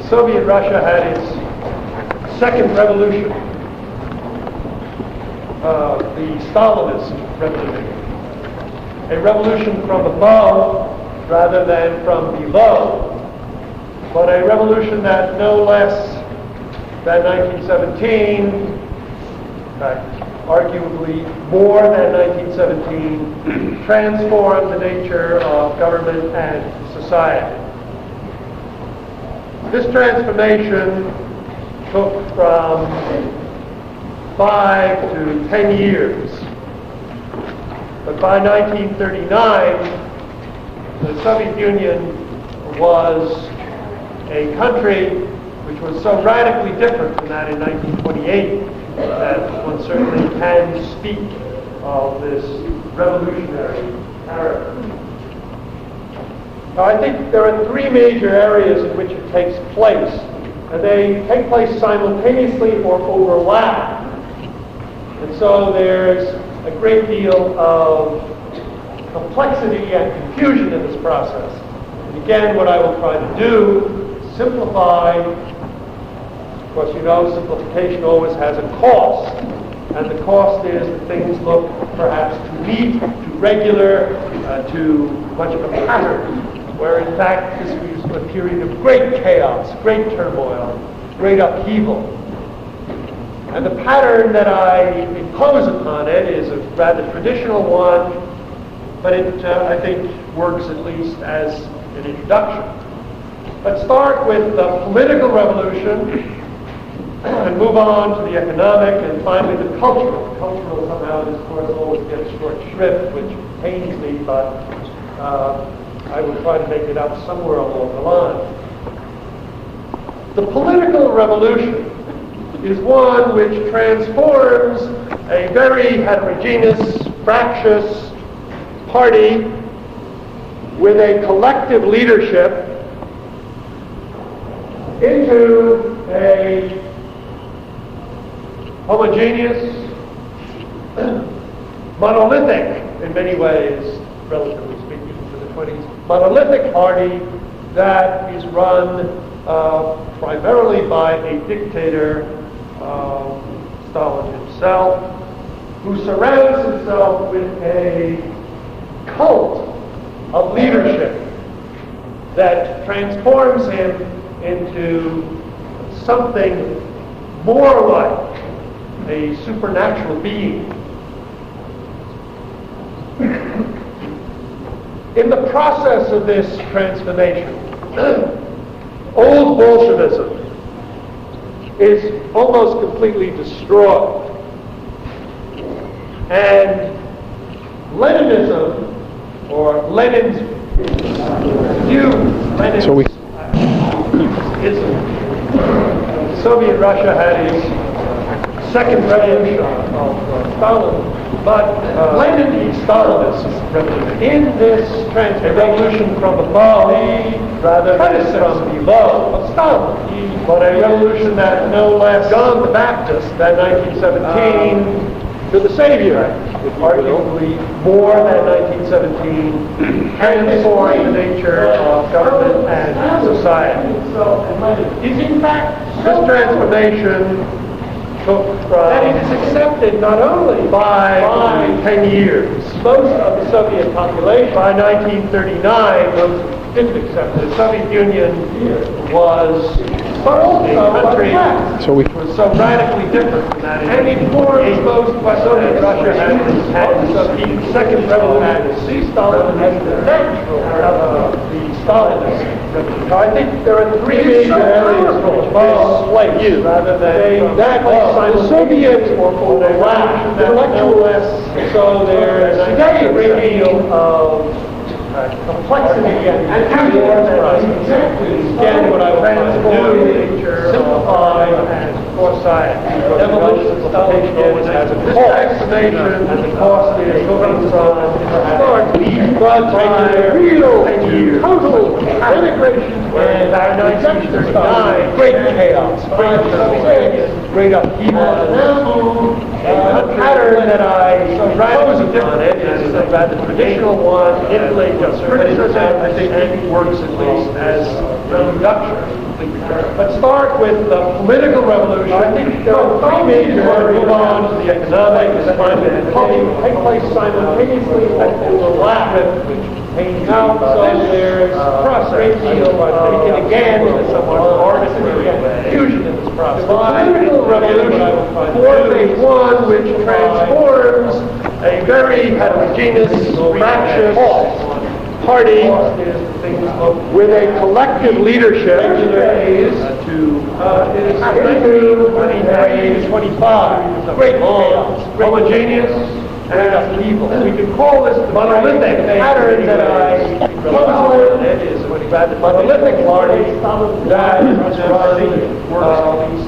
Soviet Russia had its second revolution, the Stalinist revolution. A revolution from above rather than from below, but a revolution that no less than 1917, in fact, arguably more than 1917, transformed the nature of government and society. This transformation took from 5 to 10 years. But by 1939, the Soviet Union was a country which was so radically different from that in 1928 that one certainly can speak of this revolutionary character. Now, I think there are three major areas in which it takes place, and they take place simultaneously or overlap. And so there's a great deal of complexity and confusion in this process. And again, what I will try to do is simplify. Of course, you know, simplification always has a cost, and the cost is that things look perhaps too neat, too regular, too much of a pattern, where in fact this was a period of great chaos, great turmoil, great upheaval. And the pattern that I impose upon it is a rather traditional one, but it, I think, works at least as an introduction. Let's start with the political revolution and move on to the economic and finally the cultural. The cultural somehow, this course always gets short shrift, which pains me, but I will try to make it up somewhere along the line. The political revolution is one which transforms a very heterogeneous, fractious party with a collective leadership into a homogeneous, monolithic, in many ways, relatively speaking, to the 20s, monolithic party that is run primarily by a dictator, Stalin himself, who surrounds himself with a cult of leadership that transforms him into something more like a supernatural being. In the process of this transformation, old Bolshevism is almost completely destroyed. And Leninism, or Lenin's view, Lenin's ism, Soviet Russia had its second revolution of Stalin, but Lenin is Stalinist revolution. In this revolution from above, rather than from below, of Stalin, but a revolution that no less John the Baptist than 1917 to the Savior, arguably more than 1917, transformed the nature of government and society. Is in fact this transformation took that it is accepted not only by 10 years. Most of the Soviet population, by 1939, those didn't accept it. The Soviet Union was a country which was so radically different from that. And it forms most Soviet Russia had the second revolution. See Stalin as the natural the Stalinist. I think there are three major areas which must place rather than exactly the Soviets or overlap, no less. So there's a great deal of complexity and confusion. Again, what I will try to do is simplify and foresight. Evolution simplification always has a cost, and the cost is going from but by real total integration and our 1939 great chaos, great upheaval. A pattern that I propose on it is about the traditional one, inflate just criticism. I think it works at least as an introduction. Let's start with the political revolution. I think there are three major ones. Move on to the economic, climate, and culture. Take place simultaneously and overlap with now, so there's a great deal of begin again in a somewhat arbitrary fusion in this process. The political revolution forms a one which transforms a very heterogeneous, fractious party with a collective leadership to 25. Great chaos, homogeneous, and evil. We can call this the monolithic pattern that I propose. It is the monolithic party that is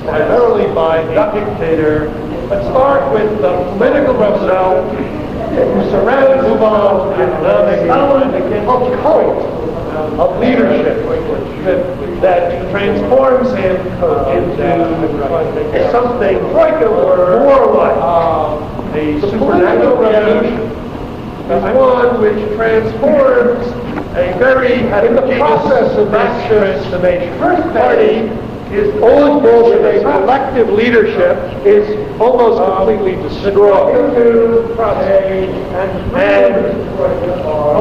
primarily by a dictator. Let's start with the political revolution. Move on to economic of leadership that transforms him into something more like a supernatural revolution is one which transforms a very in the process of this transformation. First party is old Bolshevik collective leadership is almost completely destroyed. And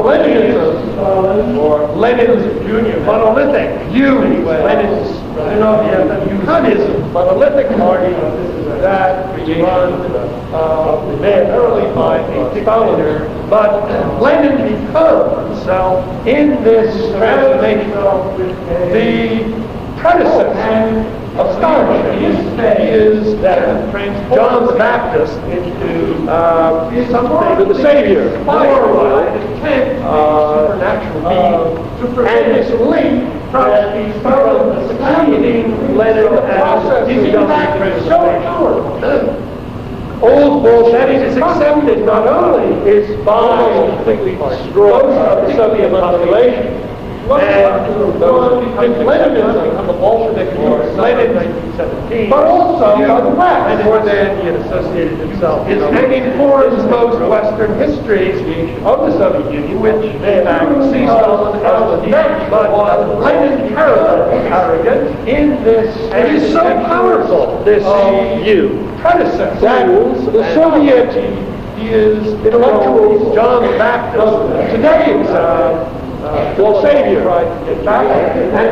Leninism, or Lenin's Junior, monolithic view, Lenin's Communism, monolithic party that run primarily by a dictator, but Lenin becomes, in this transformation, the predecessor of Stalin. He is that John the Baptist into something to the Savior, more supernatural being, and this link from succeeding Lenin and his transformation. Old Bolshevik is accepted not only is almost completely destroyed by the Soviet population, and Leninism become the Bolshevik Lenin in 1917, but also and more than he had associated himself. His hanging forms most Western histories of the Soviet Union, which in fact see Stalin as the next, but Lenin arrogant in this, and is so powerful, this view, predecessor, that the Soviet is intellectuals, John the Baptist, today is the Savior, and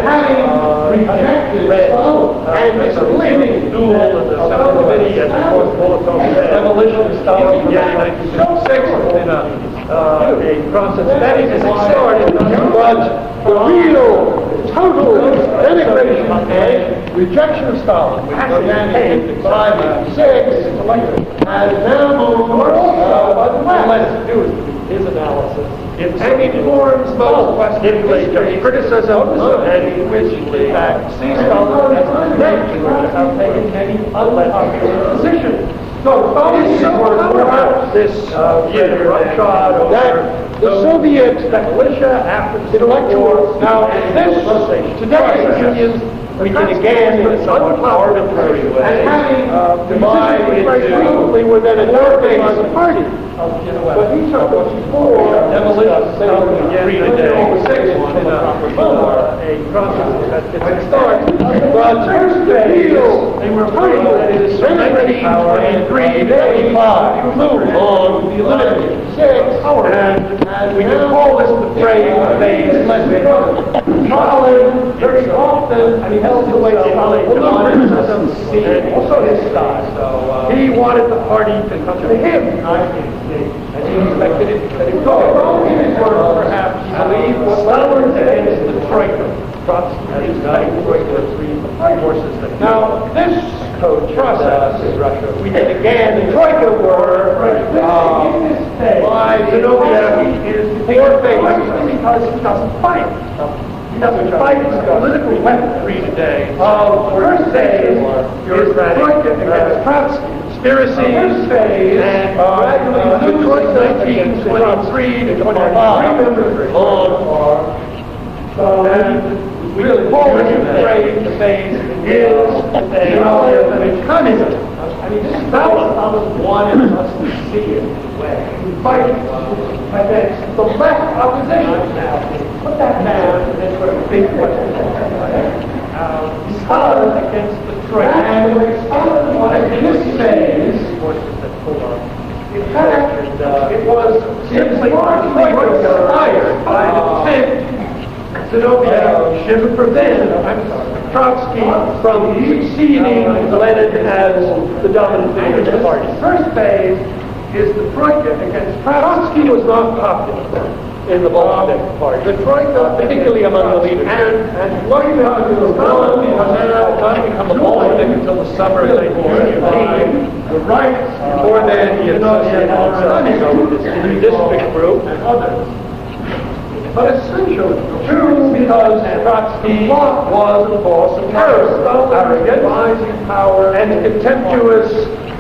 having rejected and this living duel in the Senate Committee and of course Molotov demolition of Stalin began in 1956 in a process that is started, but the real total denigration and rejection of Stalin, which began in 1956, has now moved also to do his analysis. It informs most Western history, criticism, and which in fact sees Stalin as a threat to have taken any unpopular position. So Stalin is so powerful, this view that the Soviet militia after the intellectuals, now this today's unions begin again in a somewhat arbitrary way, and having divided into within a organized party. But he took us before demolition again today a process that starts. But first they were total that is 1985. You move on the eliminated 6, and we can call this the phase Stalin very often held the way Stalin also his style. So he wanted the party to come to him. And he expected it to go. In his words, perhaps, he believed what Stalin said is the Troika. Trotsky is the Troika, three forces that. Now, this process in Russia, we did again, the Troika were by Zinoviev is four things because he doesn't fight. He doesn't fight his political weaponry today. First day is Troika against Trotsky. conspiracies, and Detroit 1923 to 25 on really forward phase is communism. I mean, Stalin wanted us to see it fight against the left opposition. Now, put that down and then sort of think what Stalin against Detroit. And Stalin wanted this phase. In fact, it was simply inspired by the 10th Zinoviev should prevent Trotsky from succeeding Lenin as the dominant figure in the party. The first phase is the Troika against Trotsky was not popular in the Bolshevik party. The Troika, particularly among the leaders. And what you have to do is not become a Bolshevik until the summer of 1918. The right, before then, he had associated with the district group and others. But essentially, true because Trotsky was, of course, a terrorist, arrogant, rising power, and contemptuous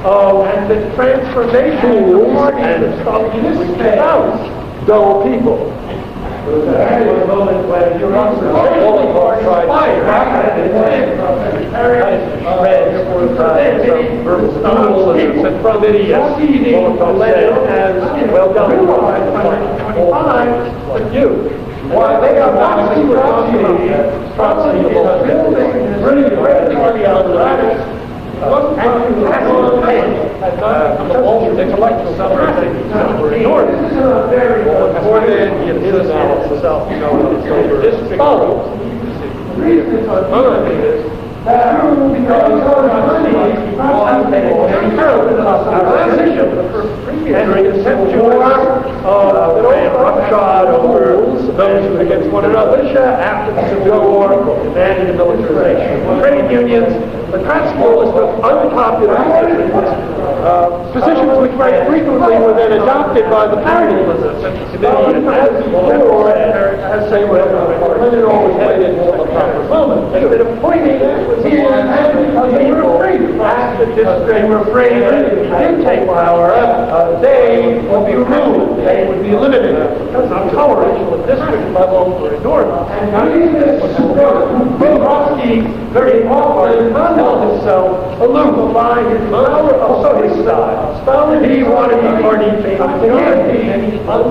of the transformation and Stalinist about dull people. There was a moment when Gorbachev tried to hack it and from succeeding Lenin as well done by 1925, but you. Why they are not Trotsky was really practically on the lattice. Wasn't from the Bolsheviks like the summer were ignored. Before then, he had his analysis of the district. The reason it's unfounded is that because Trotsky was a opposition and contemptuous that ran roughshod over those against one another after the Civil War and the militarization of trade unions. The Trotsky was the unpopular positions which very frequently were then adopted by the party. As they were, Lenin always waited until the proper moment. They were appointed because they were afraid. After they were afraid that if they did take power, they would be removed. They would be eliminated. Because the tolerance at the district level were enormous. And Trotsky very often held himself aloof by his power, also his style. Stalin, he wanted the party to be the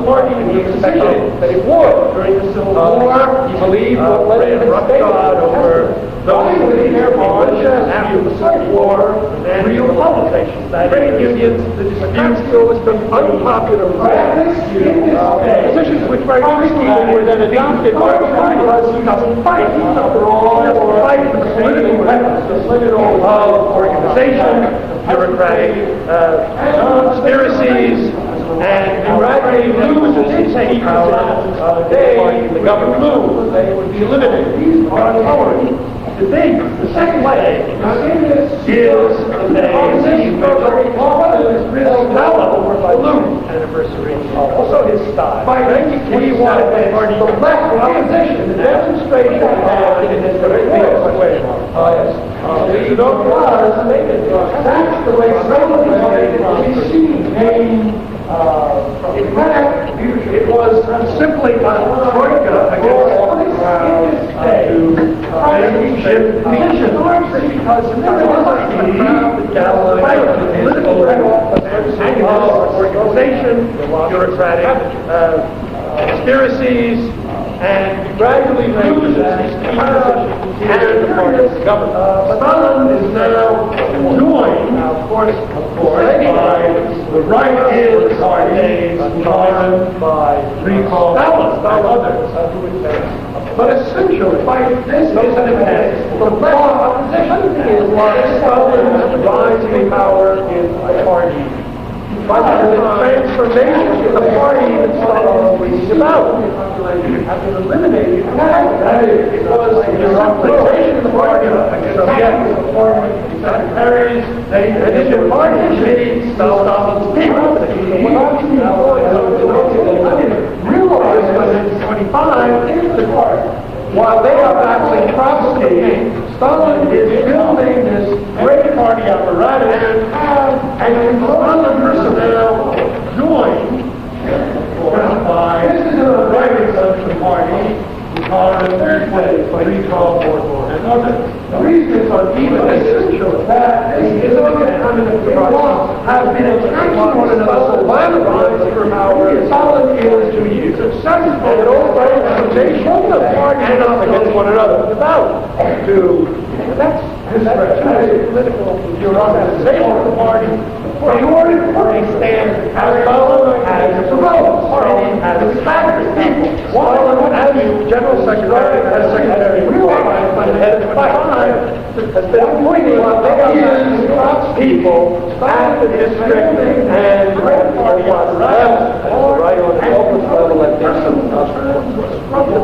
party to be expected that it would. During the Civil War, he believed what Lenin had stated over those who were there for Russia after the Civil War and real politics. Trade unions, the disputes was the unpopular positions which very frequently were then adopted by the party because he doesn't fight. He doesn't fight for the political weapons, the political organization, bureaucratic conspiracies, and gradually loses its power. The government moves, they would be eliminated. These are intolerant. The second way is the opposition very often is really balloon anniversary. Also his style. By 1921, the left opposition, the demonstration in this very way. That's the way Stalin is seen. In fact, it was simply a troika against shift position because there was a political organization, bureaucratic conspiracies, and gradually loses these key positions and the party's government. Stalin is now joined, of course, by the right is the party, Stalin by recall Stalin, by others who would say. But essentially, by this is an advance. The left opposition is like Stalin's rising power in the party. But the transformation of the party that Stalin was about has been eliminated. It was the representation of the party against the secretaries, and in the party committee, Stalin's people. Realized that in 25 is the party. While they are battling Trotsky, Stalin is building this great party apparatus, and Stalin personnel join by this is a private social party. We call it a third wave, but we call and others. The reason it's even essential that is looking at how many people have been attacking one another so violently for power. Stalin is to use successful and organization of the party and not against one another. About that's political organization of the party. In order to stand as Stalin as the party as the people. Stalin as General Secretary, as Secretary, realized by the head of the party has been appointing people at the district and party level, right on the office level, at the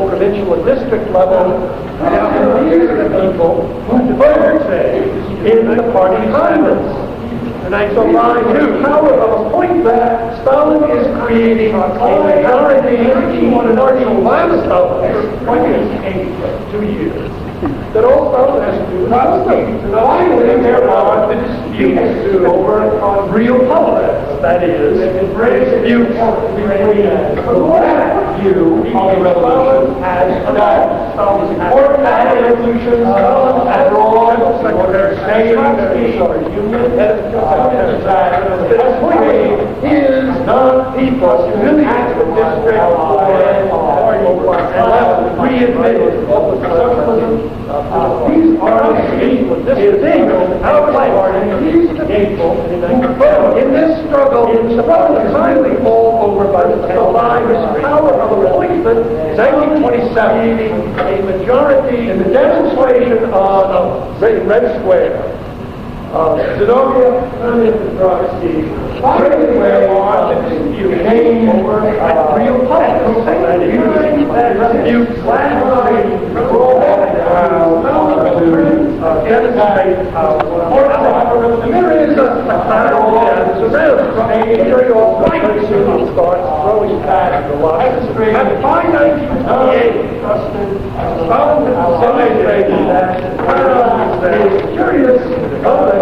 provincial and district level. And these are the people who vote in the party Congress. And I so by the power of a point that Stalin is creating a minority violence for 2 years. That all Stalin has to do is finally there are the disputes over real politics. That is, disputes between the view of the revolution as Stalin's important revolution, Stalin had drawn Secretary Union is non-people really at the district and readmitted socialism. These are the people, this is our party, these are the people who in this struggle, finally fall over by the power of appointment, 1927, a majority in the demonstration on Red Square. Zinoviev and Trotsky, where are the disputes over real politics, that is, disputes demonstrate how there is a battle and very often soon starts throwing back the lot. And by 1928, Stalin demonstrated that it is curious that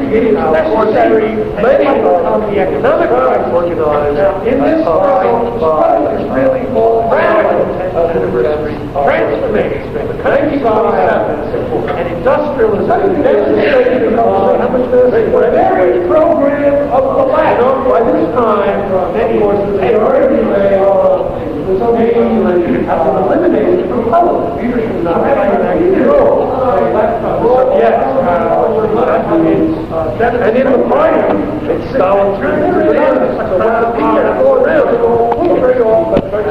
it is necessary many of the economic rights organized in this struggle is really all transformation. 1927 and industrialism demonstrated the very program of the left. By this time, many forces already have been eliminated from politics. Leadership is not having control. And in the party, it's Stalin's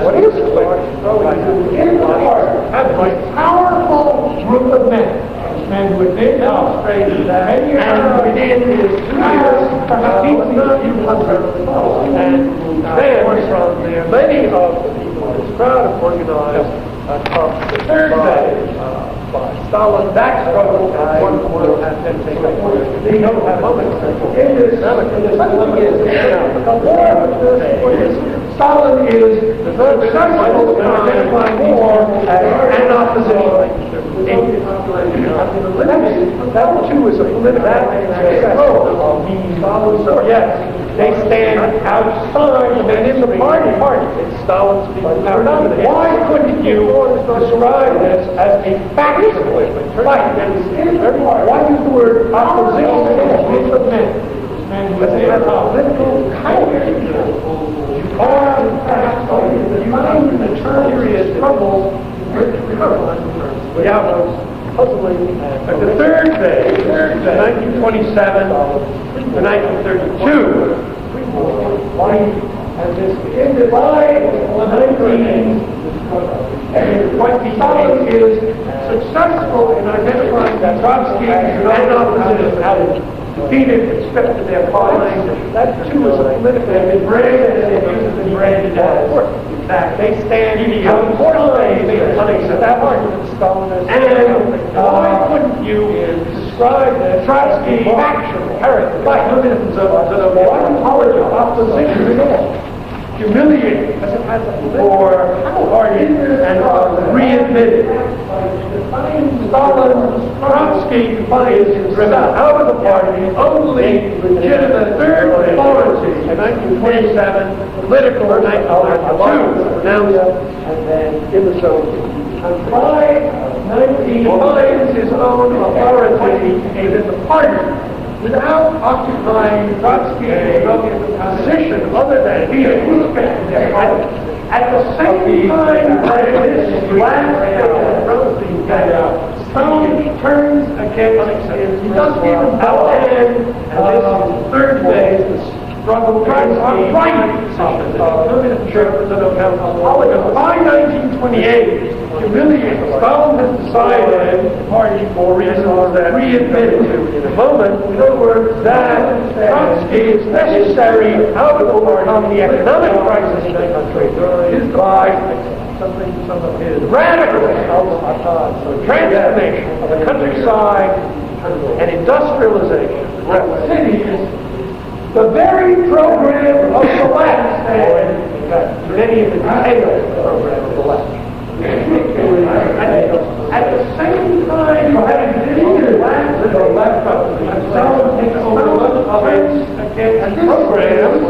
what is in the party, a powerful group of men. And who had been demonstrated that many years within his 2 years, and then from there, many of the people in this crowd have organized the third day by Stalin. That struggle at one point has been taken place. They don't have moments in this Stalin is successful in identifying war and opposition. That too is a political so yes, they stand outside and in the party. It's Stalin's people. Why couldn't you describe this as a faction fight? Why use the word opposition? It's a men. But they have political kindness. You are, in fact, you find the serious trouble with the government. Puzzling. The third phase, 1927 to 1932, and this ended by 1920. Stalin is successful in identifying that Trotsky and opposition have defeated and stripped of their party. That too is a political branded and it has been branded as that they stand unfortunately against that argument. And why couldn't you describe the Trotsky faction character by millions of white college opposition at all? humiliated for party and readmitted. Stalin, Trotsky is driven out of the party, only legitimate third authority in 1927, political 1992, announced and then in the Soviet. And by 19 finds his own authority in the party, without occupying Trotsky's position other than being respected. At the same time that this last Stalin turns against him. He doesn't even bow in, and this is third phase, the struggle tries to right communist churches and politics. By 1928, humiliated, Stalin has decided, the party for reasons that we admitted to in a moment, in other words, that Trotsky is necessary out of overcome the economic crisis in the country is by some of his radical transformation of the countryside and industrialization of cities, the very program of the left, and many of the details of the program of the left. At the same time, you have the left and the left and Stalin takes over offense against programs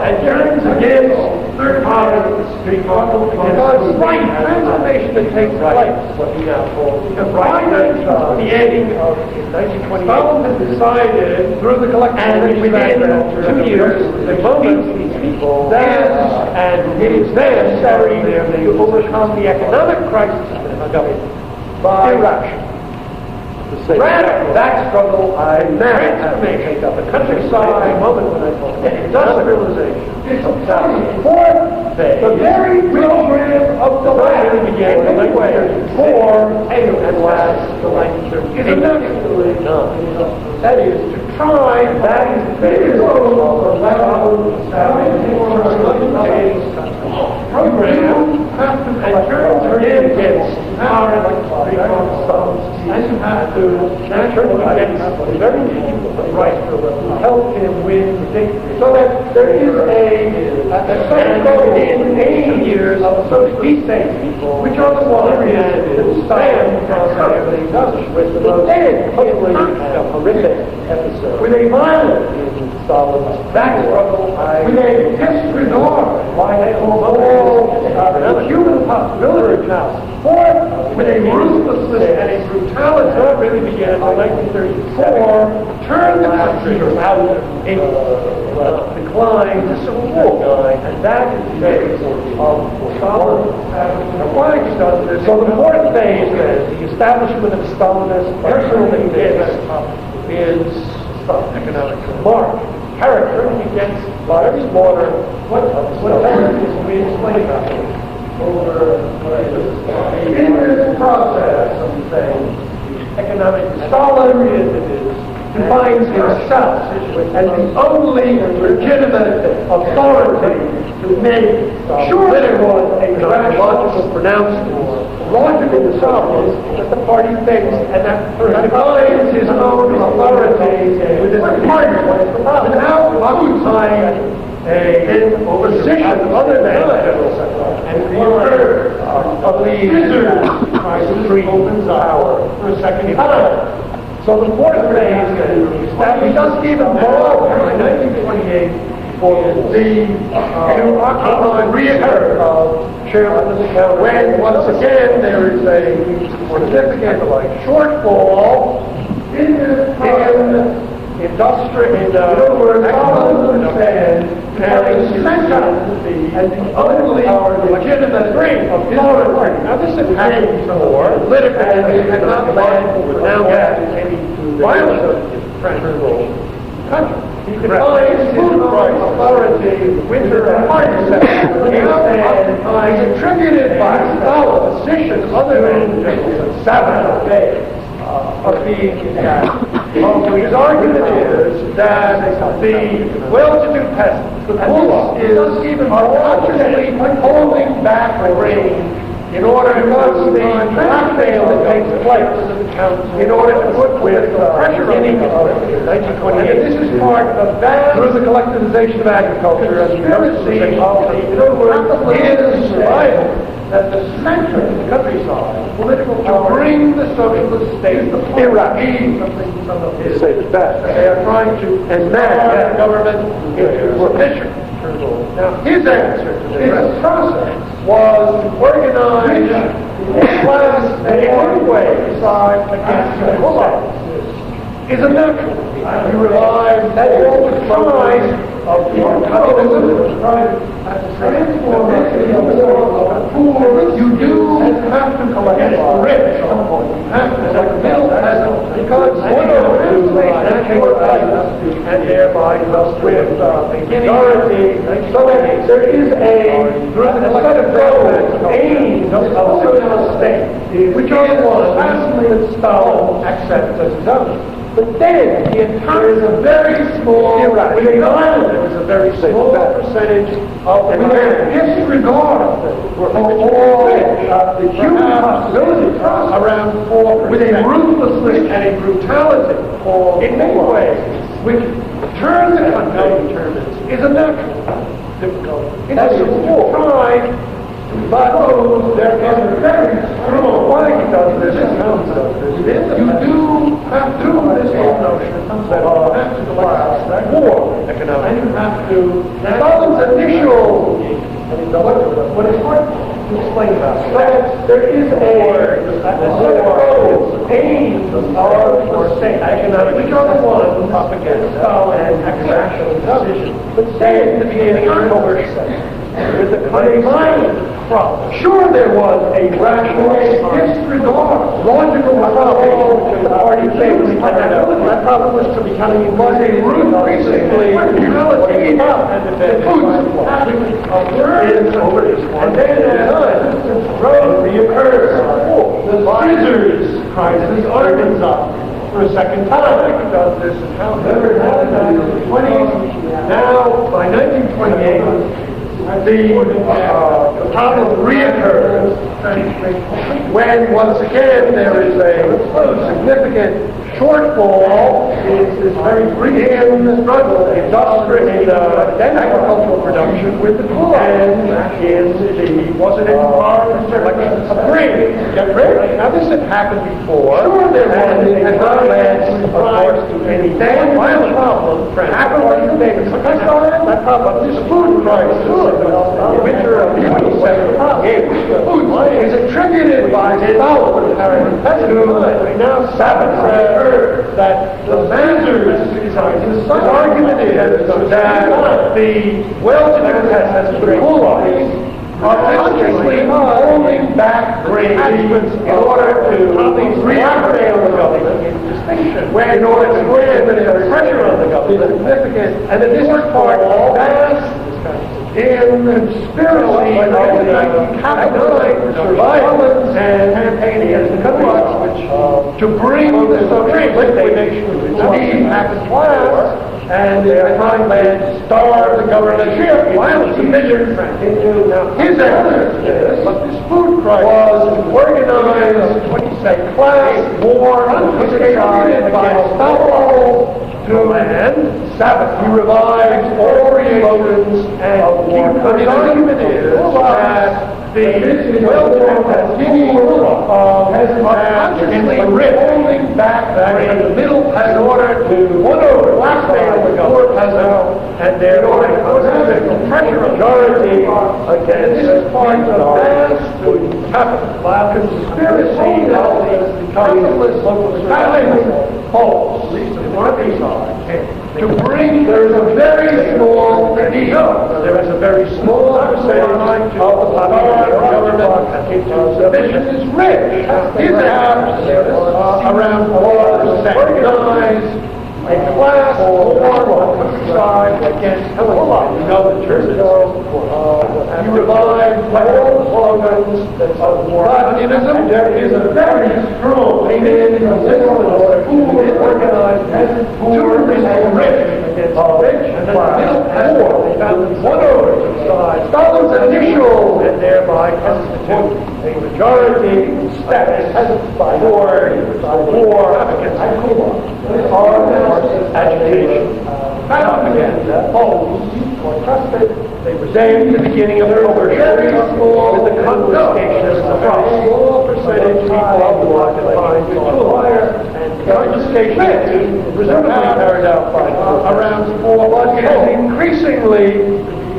and turns against third parties, because right transformation that takes place, what he now calls, by 1928, Stalin has decided through the collective and within 2 years, the moment these people and it is necessary to overcome the economic crisis in the government by irrational. Radical, that struggle, transformation of the countryside, a moment when I call it industrialization. The very program of the left began before and last the 1930s. That is to try, that is the goal of the program and turns against power and you have to turn against the very people of right to help him win victory. So that there is in 80 years of these same people, which are the ones that stand with the most publicly horrific episode, with a violent Stalin's back struggle, with a disregard, why they all human possibility now, with a ruthlessness and a brutality that really began in 1934, turned the country out of a decline to civil war, and that is the phase of Stalin. Why he does this? So the fourth phase is the establishment of Stalinist personal interest is economic mark. Character against large slaughter. What is we explain about it? In this process of saying economic Stalin defines himself as the only legitimate authority to make political and logical pronouncements. Logical itself is that the party thinks and that defines his own authority within the party without occupying a position other than general secretary. And the order of the scissors opens power for a second time. So the fourth phase is that he doesn't even bother in 1928 for the to occupy reoccur chairman of the council when once again there is a significant shortfall in industrial, in other words, there is central and the only legitimate ring of authority. Now this is happening for political and not land for now any violent transformation country. He defines his authority winter and party sector. He's attributed by Stalin positions other than Sabbath days of being so his argument is that the well-to-do peasants, the poor, is even consciously holding back the grain in order because the blackmail that takes place, in order to put with pressure on the government in 1928. And this is part of that through the collectivization of agriculture and the conspiracy of the is survival that the center of the countryside, political power, to bring the socialist state to Iraq. Say it best. They are trying to enact the government into submission. Now, his answer to this process was to organize a class that in any way decides against the Kulaks. Is a natural. He relies all the time of communism that was trying to transform the poor. You do have to collect rich. You have to collect the middle peasant because one of them and thereby with majority. So there is a set of goals, aims of the socialist state, which are the ones that Stalin accepts as his own. But then the entire is a very small, with an island, there was a very small percentage of the disregard for all the human possibilities around 4%, with a ruthlessness and a brutality in many ways, which turns the country is a natural difficulty. It's a tried. But there is a very strong why he does this and how he does this. You do have to do this whole notion that after the last war economic, and you have to Stalin's initial what is hard to explain about that there is a set of goals, aims for state economic, which are the ones up against Stalin and actual decision. But say at the beginning of October with the mind problem. Sure, there was a rational disregard, logical problem which the party faced. That problem was to be coming in was a root basically reality and the food supply is over. And then road reoccurs. The scissors crisis opens up for a second time. Does this and how never happened in the 1920s. Now, by 1928, the problem reoccurs when, once again, there is a significant shortfall in this very in struggle, industrial, and agricultural production with the Kulaks and in the, wasn't it part of the grain? Now, this had happened before. Sure, there was, and not led, of course, to any damn violent problem. That problem, this food crisis, the winter of 27 food is attributed by Stalin to now Sabbath that the masters, his argument is that the well-to-do peasants, the Kulaks, are consciously holding back grain in order to blackmail the government in order to put pressure on the government, significant, and that this is part of vast in conspiracy of the capitalist surveillance and campaigning against the country, to bring the social liquidation of the active class and the time man starve the government ship, violent submission into his answer to this. But this food crisis was organized a class war unconditioned by Stalin to end Sabbath. He revives all slogans and his argument is that the well-to-do peasants are holding back the middle in order to blackmail the poor peasant and therefore impose pressure majority against this is part of the vast capital conspiracy of the capitalist local society holds, at least in one side, to bring, there is a very small there is a very small percentage of the government into submission is rich. His abs around 4%. Organized a class war on the side against the Kulaks. You know the churches. You revived all the slogans of war. Communism, there is a very strong amen in the organized peasant poor is rich against against the rich and then the middle poor. They found one over to the side. Stalin's initial and thereby constitute a majority step for against agitation. Found again, opposed or trusted. They presented the beginning of their overture with the confiscation of a small percentage of people who are confined to a wire, and confiscation presumably carried out by around 4 months, increasingly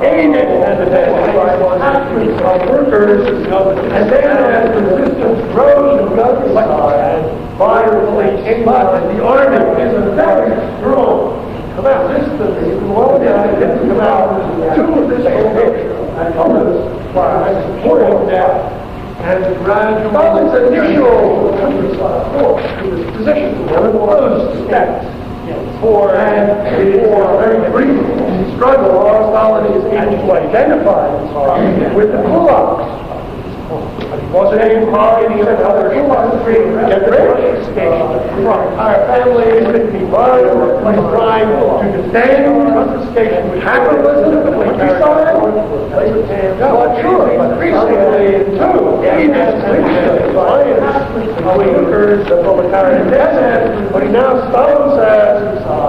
aided and abetted by attachments of workers, and then as the resistance rose and got violently came up, and the army is very strong. Come out, this is one guy that come out, 2 of this picture, and others class, pouring down, and the gradual Stalin's initial position one of those steps for very brief struggle. Stalin is able to identify with the kulaks. He wasn't able to any of the other get rich, entire families that he was trying to defend confiscation with capitalism, but increasingly too, workers, the proletariat desert, but he now Stalin says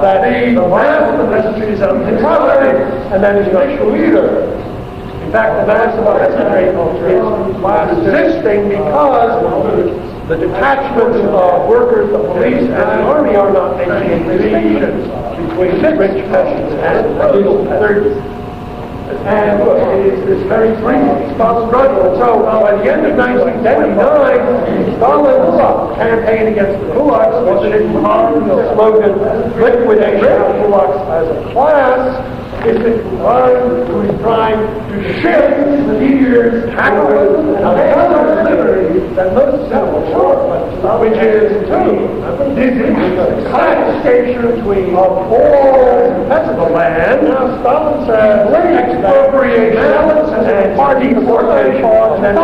that the mass of the peasantry is uncontrolled, and that his initial leader. In fact, the mass of our peasantry is resisting because the detachments of workers, the police, and the army are not making a distinction between rich peasants and feudal peasants. And it is this very brief struggle. So by the end of 1979, Stalin's campaign against the kulaks was an important slogan, liquidation of kulaks as a class. Is that who is trying to shift the leaders' capitalism and other liberty that most civil which is the classification between all peasant land. Now Stalin says expropriation and party deportation and then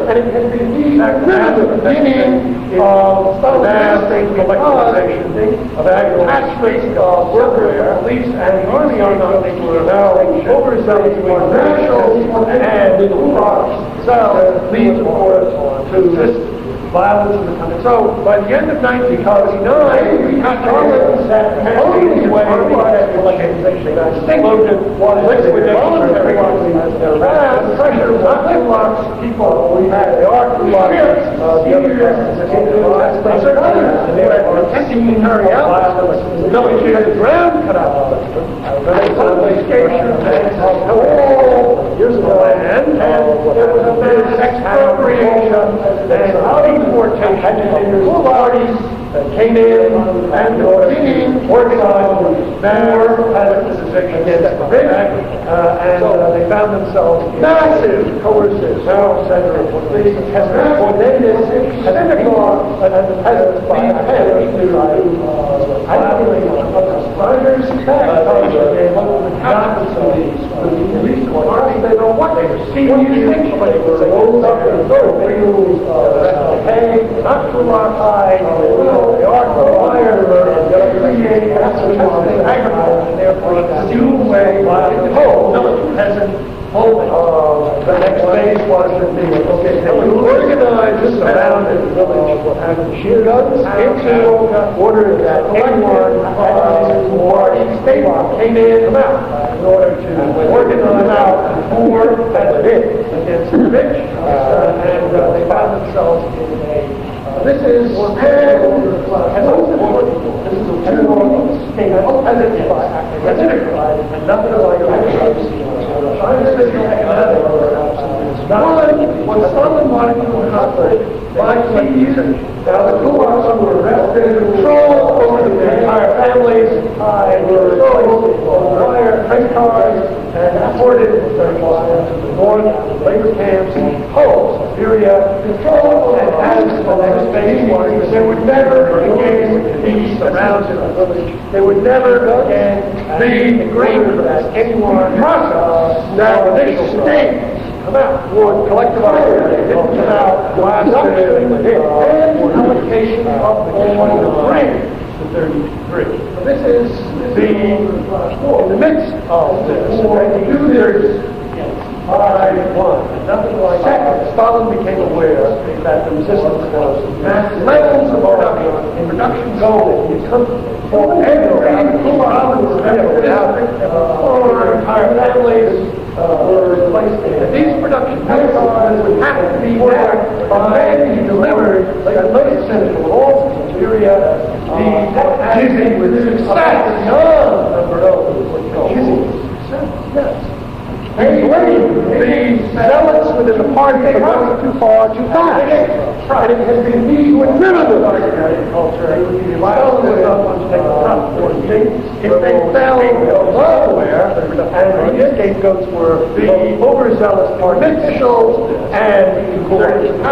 and it can be at the beginning of mass collectivization of attachments of workers, police, and the army are not now overzealous between national and so leads, of course, to this violence in the country. So by the end of 1979, Stalin said the only way slogan was liquidation as their last pressure not to lock people we had the arc to lock and they were attempting to carry out military had the ground cut out of the confiscation of all years of the land, and there was a mass expropriation and deportation of all parties that came in and being organized more peasants against the rich, and they found themselves massive coercive center of police has been coordinated synagogue and the peasants by the peasants to violating other minors they know what they were seeing. But it was a old up and go. Hey, not too long high. They are required to create agriculture, and therefore it's due way military peasant. The next phase was that they would organize this around the village and shear guns into order that anyone or state came in and out in order to organize out poor as it is against the rich, and they found themselves in a this is a state and nothing like what Stalin wanted to accomplish by these, now the kulaks were arrested, control over the entire families, and were sold wire train cars and deported to the north labor camps, Poles, Syria, control, and as the next phase was, they would never again be surrounded in the village. They would never again be agreed as anyone process. Now this state come out, would collectivize it, come out, last and allocation of the ring. to 33. This is in the midst of this. And to do this by one. Second, Stalin became aware that the resistance was massive. Levels of production gold for every province, every district, or entire families were placed in. And these production mechanisms would have to be there by being delivered at late central all Siberia, dizzy with success. Beyond the dizzy with success, yes. And the zealots within the party are going too far, too fast. And it has been these who driven the agriculture. Stalin was not going to take the front for things. If they fell nowhere, and the scapegoats were the overzealous party officials and the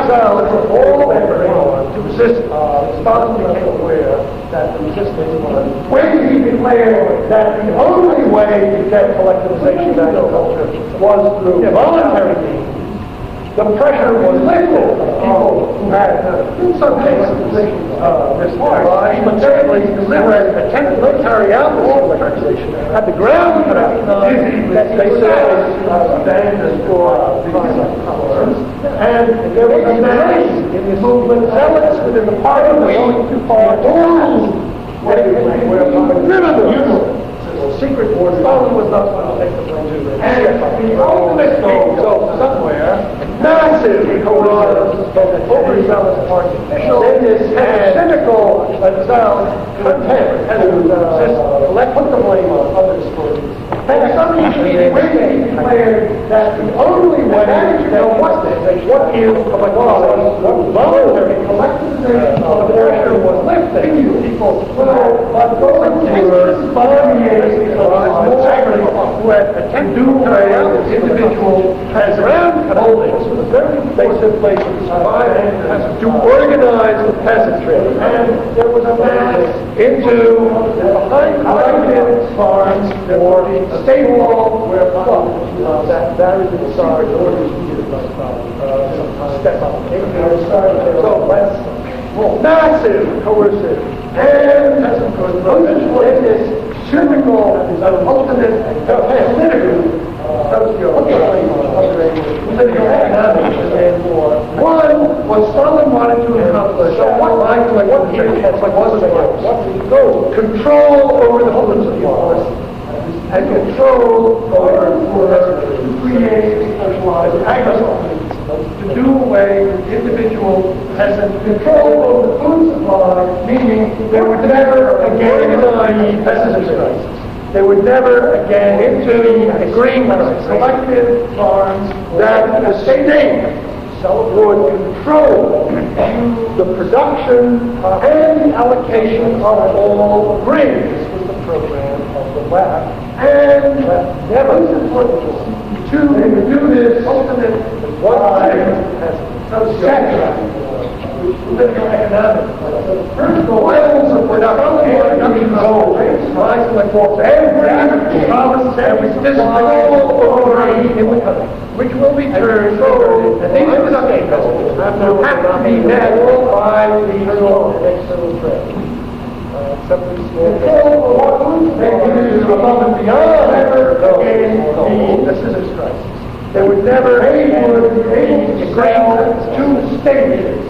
zealots all everyone to resist. Stalin became aware that the resistance was when he declared that the only way to get collectivization of agriculture was through voluntary means. The pressure was lifted. People who had, in some cases, this hard, but certainly delivered attempted military outlaws at the ground that they said abandoned for these and there was a mass in this movement, zealots within the party were going too far. Secret war. Stalin was not going to take the blame. And the ultimate goal, somewhere, massive overzealous party officials and cynical zealous content and put the blame on others for this. And some meeting when they declared that the only way to know what is voluntary collectivization of the pressure was lifted. People but going through 5 years who had attempted to carry out this individual has around holdings with a very basic place to survive and to organize the peasantry. And there was a mass into behind collective farms or stable where that is the size orders step up. So massive coercive and peasant coercive in this cynical ultimate political political economics and war. One was Stalin wanted to accomplish. So what was it? Control over the political force and control over to create socialized agriculture, to do away with individual peasant control over the food supply, meaning they would never again organize peasant crisis. They would never again into agreements, collective farms that the state would control the production and the allocation of all grain. This was the program of the left. And never they would do this ultimate political economics. First of all, levels of production gold, every province, every district, all over in the country, which will be turned over. And these production goals have to be met by the external trade. They would do above and beyond the scissors crisis. They would never be able to grant to states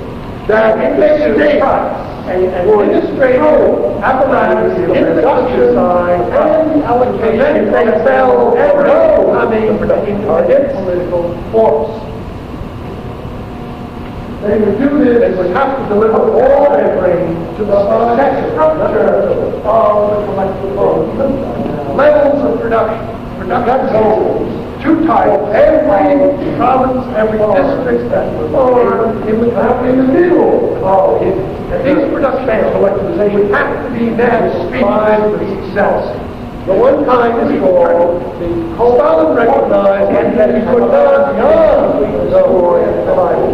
that in the state and administrative apparatus in the production side and allocation they fell ever coming into political force. They would do this, they would have to deliver all their grain to the set structure of the collective movement. Levels of production goals, two types, every province, every district that was formed in the middle of it. And these production collectivization have to be met by the success. The one kind is called the Stalin recognized that he could not beyond the story of the Bible.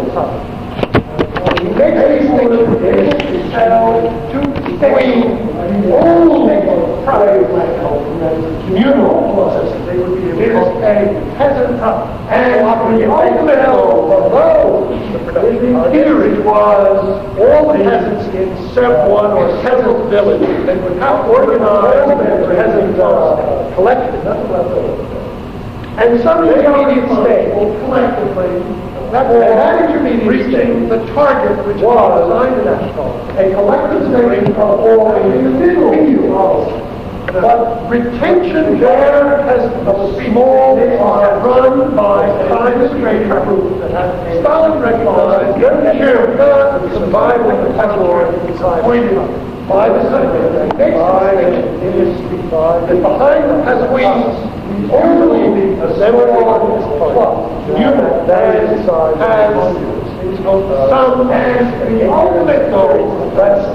He makes these things to sell to between all private communal processes. They would be a peasant and the ultimate below Here it was all the peasants in one or several villages. They would have organized their peasant collected. And some intermediate state collectively, that intermediate state, the target which was a collective state of all individuals. But retention there has a small run by a administrative group. Stalin recognized that the survival of the peasantry appointed by the Soviet that behind the peasantry only a semi-club unit that has some as the ultimate goal, that's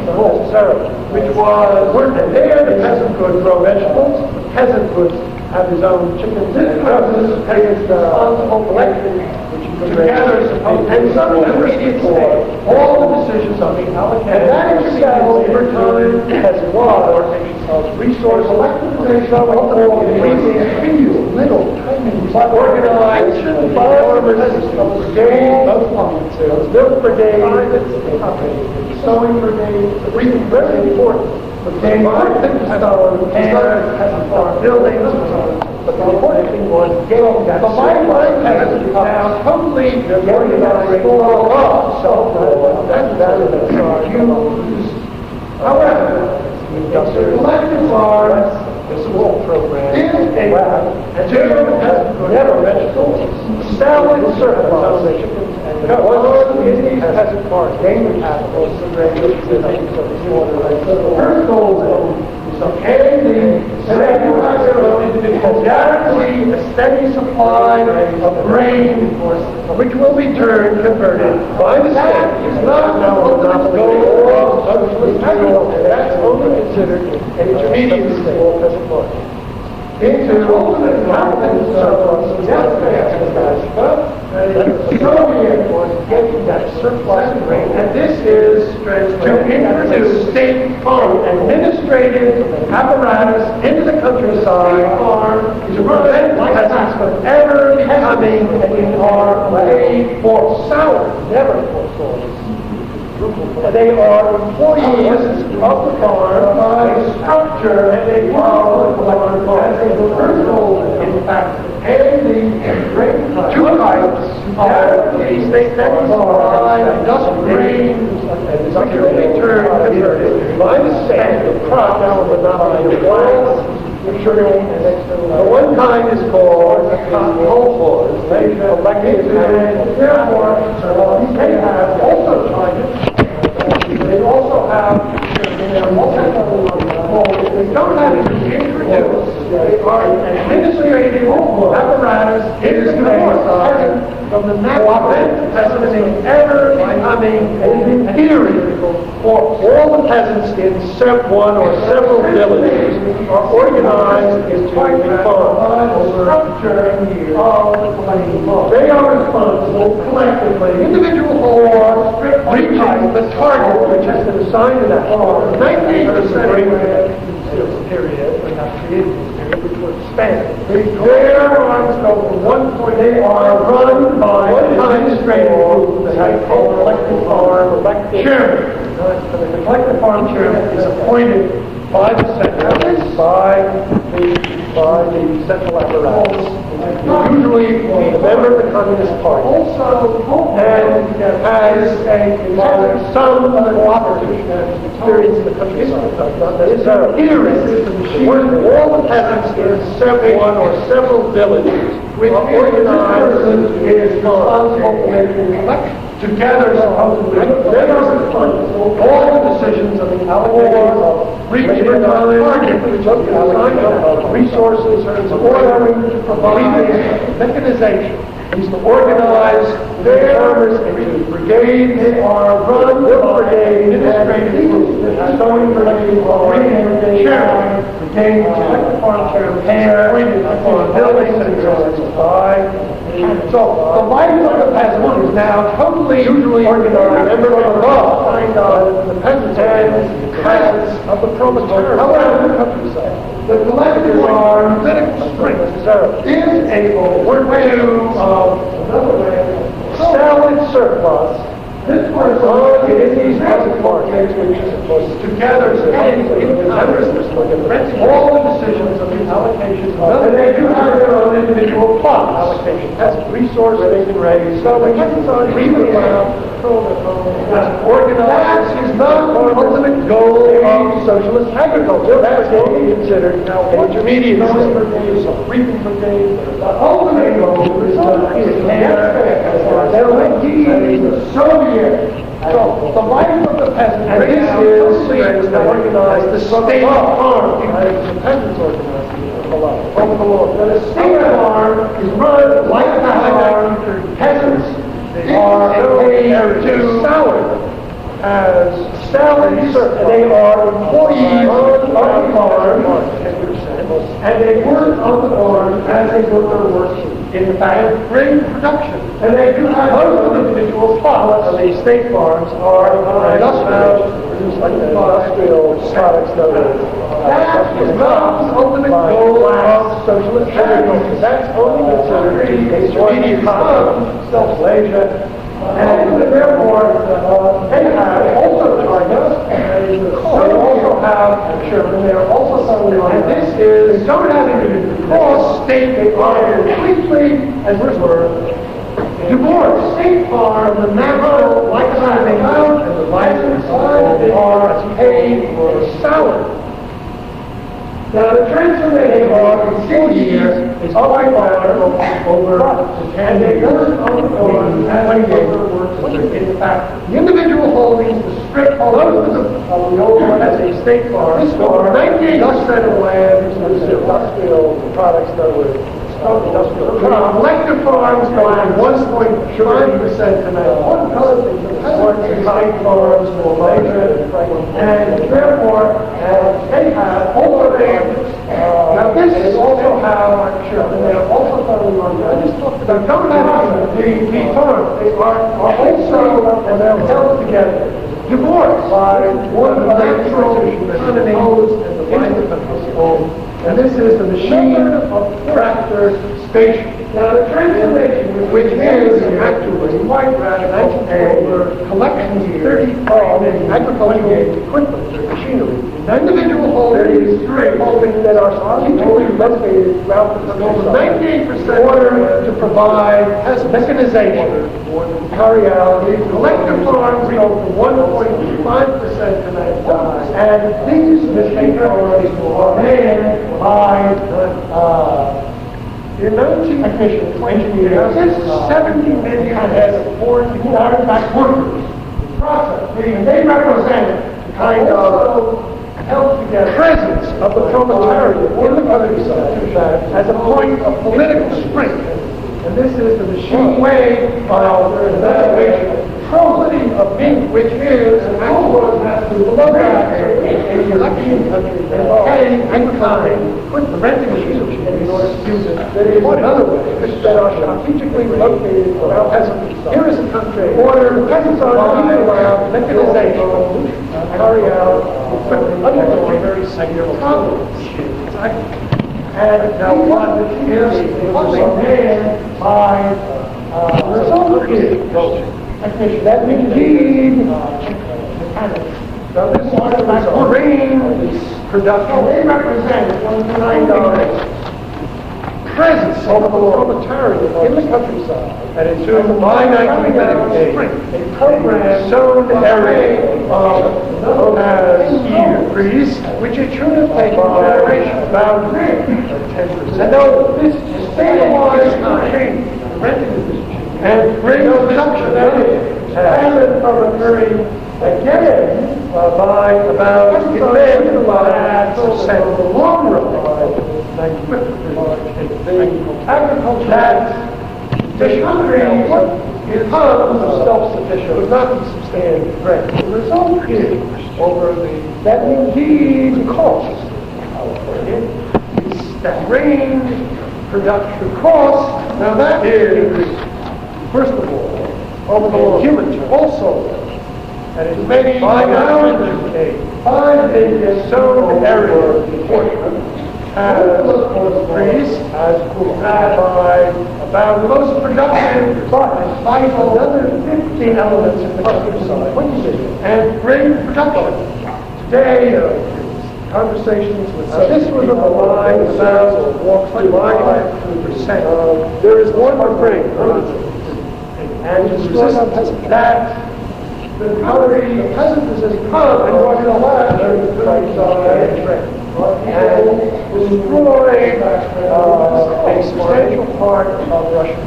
necessary, which was, and there the peasant could grow vegetables, the peasant could have his own chickens and houses, and his responsible collecting, which he could together, and some intermediate state, all the decisions on the allocation, and that is over time, as it was, resource collectivization of all the little tiny organized farmers of brigade, those milk brigade, sewing brigade, reading very important. They might think Stalin has farm buildings, but the important thing was getting that. The lifeline has now totally organized all up, so that's used. However, the collective farms, this whole program, is able to never vegetables, salad surplus, and one in these peasant farms, gain capital, her goal is to end the guarantee a steady supply of grain, which will be converted by the state. It's not now that's only considered an intermediate state peasant farm. Into ultimate competence surplus, the Soviet was getting that surplus of grain, and this is to introduce state farm administrative apparatus into the countryside to prevent peasants from ever becoming an armed force. Sour, never force. They are employees of the farm by structure, and they follow the farm as a personal impact. And the two types are the state that supply enough grain which will be converted by the state of crop now monopoly of plants. The one kind is called colcos. They elected and therefore they have also China. They also have they don't have to introduce administrative apparatus into the countryside from the prevent peasants ever becoming an inferior for all the peasants in one or several villages are organized into a farm structure of the they are responsible collectively, individual for reaching the target which has been assigned to that farm. 98% period, but not created period, which was spent. Their farms go from one point. They are run by one administrative group that has called collective farm chairman. The collective farm chairman is appointed by the central, by the central apparatus. Usually a member of the Communist Party. And has some cooperative experience in the countryside. Not necessarily. Here is all the peasants in one or several villages which organized is responsible for making elections. Together, supposedly, they are responsible for all the decisions of the allocation of reaching the target, which is the assignment of resources, ordering, providing, mechanization. Is to organize their farmers into brigades. They are run brigade, administrative groups, sewing brigade, reading chairman, brigade, collective farm chairman, appointed for buildings and supply. So the life of the peasant is now totally usually organized. Member of the peasants and peasants of the proletariat. However, the countryside. The collective farm political strength is able to another way sell its surplus. This was on in these present markets, which was together all the decisions of these allocations, and they do have their own individual plots. Allocation has resource they can raise. So the exercise leaving around organized is not the ultimate goal of socialist agriculture. That's what we consider now intermediate system. Reaping brigade. The ultimate goal is to create the Soviet. So the life of the peasant, and this is organized the state farm. The peasants organized over the law. The state farm is run like a farm. Peasants are paid to salary as salaries. They are employees of the farm, and they work on the farm as a worker works in the factory production. And they do have most of the individual plots of these state farms are industrial, produce like industrial products. That is not the ultimate goal of socialist agriculture. That's only considered intermediate self-Asia. And therefore, they have also China, they also have Germany, they are also suddenly on. And this is, they don't have any cross state, they are completely, as we're divorced. State farm, the national, like the amount, and the license are paid for salary. Now the transformation in 6 years is over, and they work on the farm as they work in the factory. The individual holdings, the strict holdings of the old one as a state farm, this farm, 98% of the land is industrial products that were collective farms go at 1.5% to now. One color thing, the state farms will later, and therefore, they have over there. Now this is also how I'm sure they are also totally on. I just talked about don't have the farms. They are also and they're held together, divorced by one of the natural economies and the principle. And this is the machine tractor station. Now the transformation, which is actually quite radical, over collections of 30 agricultural equipment or machinery. The individual holdings that are strategically located throughout the country. 98% order to provide mechanization to carry out the collective farms go from 1.5% to 9%. And these machine farms are manned by the 19 engineers, 70 million heads of foreign artifact workers. Process, and they represent the kind of held together presence of the proletariat in the countryside as a point of political strength. And this is the machine way of evaluation. Probability of being, which is an actual has to below that a election country and incline put the renting machine in order to use it. There is another way that are strategically located around peasants. Here is a country order the peasants are even allowed mechanization carry out equipment under very secular problems. And now one is also manned by the result is that indeed mechanics. So this is like grain production. They represent one kind of presence of the proletariat in the countryside. And it's soon by 1998, a program shown an array of known as e-degrees, which it should have taken generation about 10%. And though this stabilized renting and grain production has from occurring again by about the long run. Agriculture that the country becomes self-sufficient, would not be substantial grain. The result is over that indeed costs that grain production costs. Now that is first of all over the human also. And it's many by the sown area portion has increased by about the most productive but vital another 15 elements in the countryside and great production. Today, conversations with this was on the line about walks to line. There is one refrain, and resist that the peasant is as calm and going to last and destroy a substantial part of Russian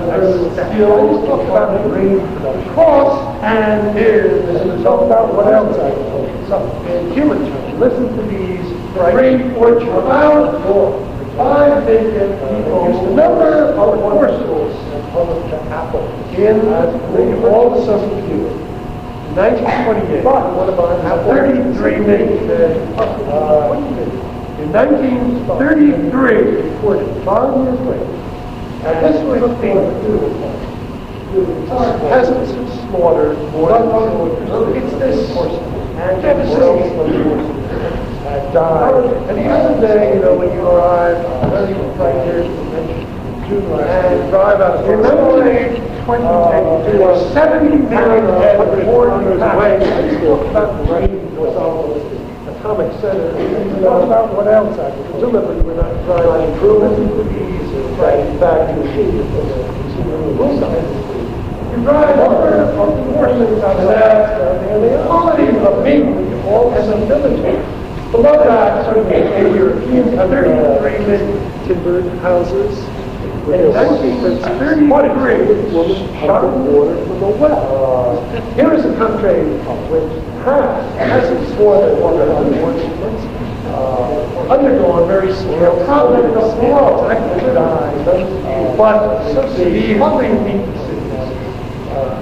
skills about the green cost and is talk about what else in human terms. Listen to these great fortune about 5 billion people. The number of horses in all the Soviet Union. 1928, 33 million. In 1933, reported 5 years later, and this was a thing peasants have slaughtered more than it's this devastating had died. And the other day, when you arrive, right here to the mention, and drive out of here, there were 70 million head born away. About the Russian atomic center. About what else? Presumably, we're not trying to improve these back to the sheet. You drive over the forces of that, and the quality of being as a military. Below that, certainly, a European 33 million timbered houses. In 1933, woman shot water from a well. Here is a country which hasn't more than 100 achievements, undergone very severe problems of war, but the funding weaknesses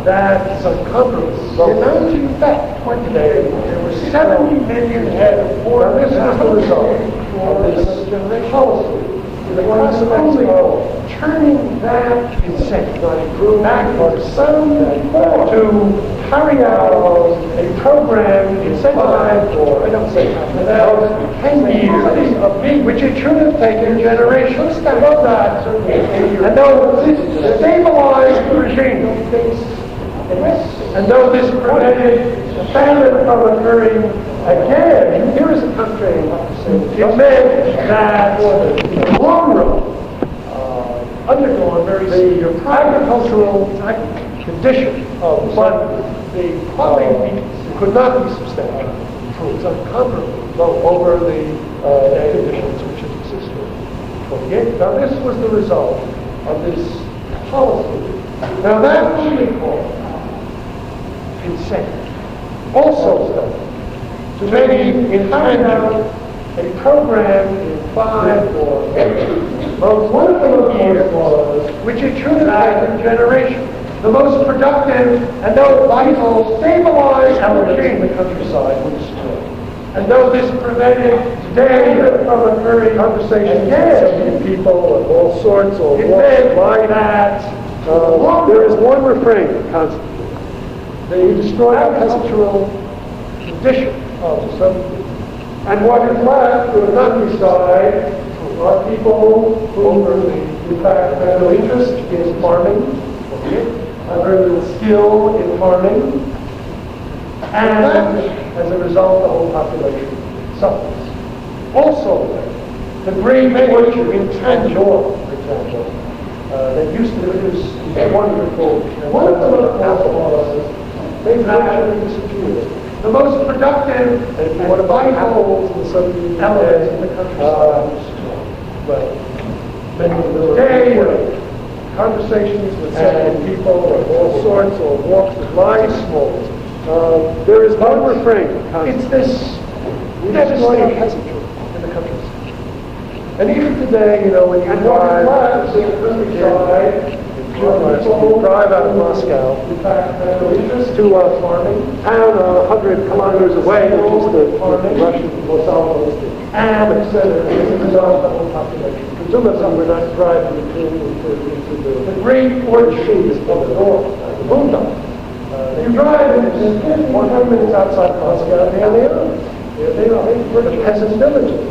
that's uncomfortable. In 1920, there were 70 million head of corn. This is the result of this policy. The consequence of turning that incentive back into some form to carry out a program incentivized for, I don't say 10 years, which it should have taken generations. I love that. And though this stabilized the regime, and though this prevented famine from occurring again, here is a country, it meant that the long run undergone very severe agricultural condition, but the plumbing could not be substantial. It was uncomfortable over the conditions which had existed. Now this was the result of this policy. Now that was called consent. Also to maybe carry out a program in 5 or 8 months, one of the years was, which it should have taken generation, the most productive and no vital stabilized energy in the countryside was destroyed. And though this prevented today from occurring conversations with people of all sorts or walks like that, there is one refrain constantly. They destroy the cultural condition of society. And what is left to the countryside are people who, in fact, have no interest in farming, have very little skill in farming, and as a result, the whole population suffers. Also, the great fortune in Tanjore, for example, they used to produce wonderful apples. They've naturally disappeared. The most productive and vital elements in the countryside. But today, conversations with several people of all sorts or walks of life, there is one refrain. It's this devastating peasantry in the countryside. And even today, when you drive in the countryside, people drive out of Moscow to farming, town 100 kilometers away, which is the Russian Los and as a result of the whole population. Presumably we're not driving into the great fortunes of the north, the boondocks. You drive in 100 minutes outside Moscow, and they are. The peasant villages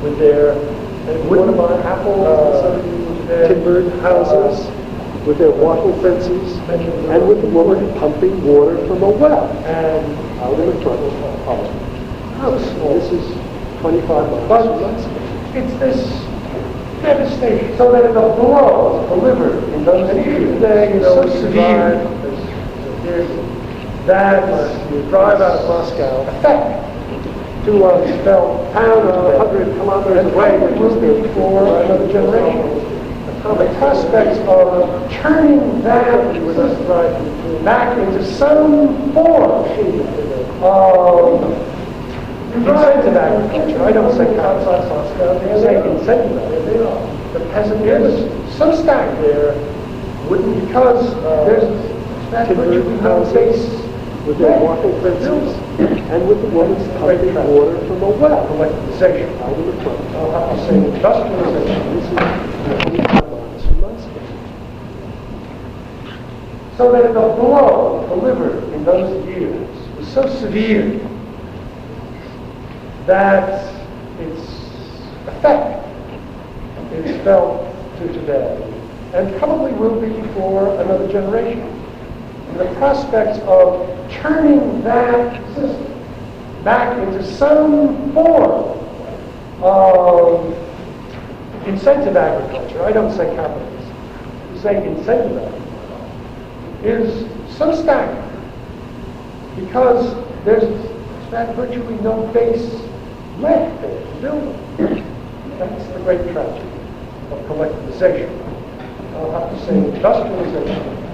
with their wood apples, timbered houses. with their wattle fences, and with the woman pumping water from a well. And Out in the front house. This is 25 miles. but it's this devastation. So that the blow delivered in those years today is so severe that you drive out of Moscow, effect to a felt town 100 kilometers away, which will be for another generation. The prospects of turning that back into some form of incentive agriculture. I don't say outside Moscow, they say incentive agriculture. The peasant is so stacked there because there's that virtually no base with their wattle fences, and with the woman pumping water from a well. Collectivization. Out in the front. I'll have to say industrialization. This is 25 miles from Moscow. So that the blow delivered in those years was so severe that its effect is felt to today, and probably will be for another generation. And the prospects of turning that system back into some form of incentive agriculture, I don't say capitalism, I say incentive agriculture, is so staggering because there's that virtually no base left there to build on. That's the great tragedy of collectivization. I'll have to say industrialization